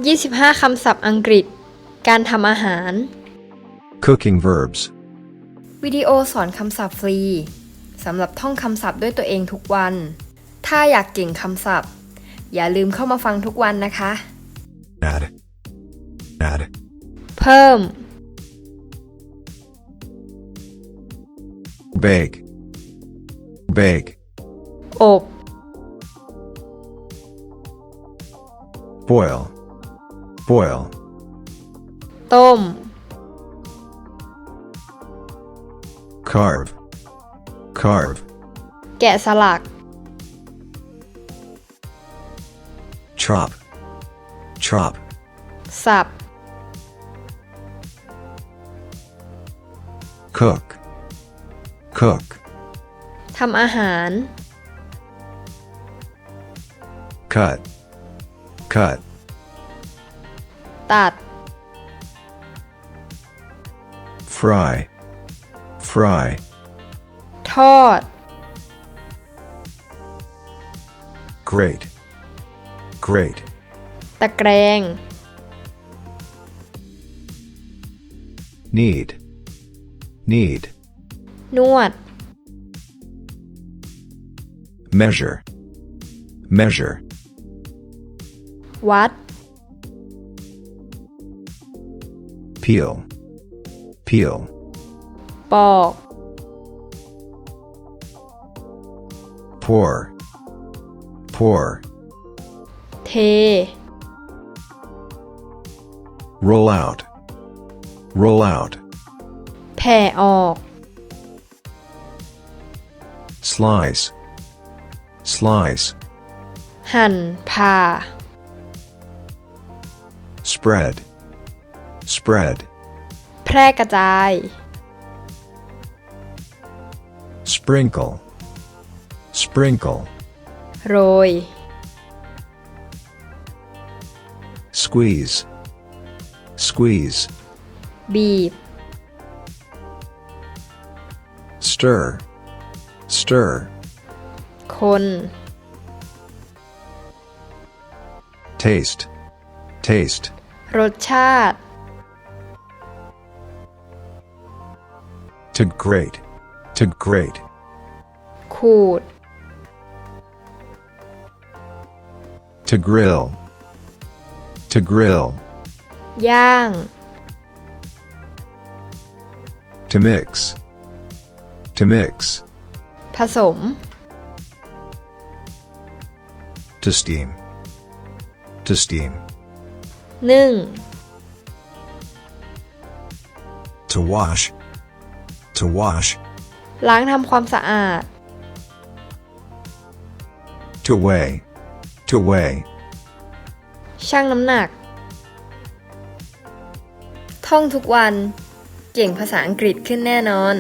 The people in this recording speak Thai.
25 คำศัพท์อังกฤษการทำอาหาร Cooking verbs. วิดีโอสอนคำศัพท์ฟรีสำหรับท่องคำศัพท์ด้วยตัวเองทุกวัน ถ้าอยากเก่งคำศัพท์อย่าลืมเข้ามาฟังทุกวันนะคะ Add. เพิ่ม Bake. อบ Boil. ต้ม Carve. แกะสลัก Chop. สับ Cook. ทำอาหาร Cut. ตัด Fry. ทอด Grate. ตะแกรง Knead. นวด Measure. วัด Peel. ปอก Pour. เท Roll out. แผ่ออก Slice. หั่นผ่า Spread. แพร่กระจาย Sprinkle. โรย Squeeze. บีบ Stir. คน Taste. รสชาติ To grate. ขูด To grill. ย่าง To mix. ผสม To steam. นึ่ง To wash. ล้างทำความสะอาด To weigh. ชั่งน้ำหนัก ท่องทุกวันเก่งภาษาอังกฤษขึ้นแน่นอน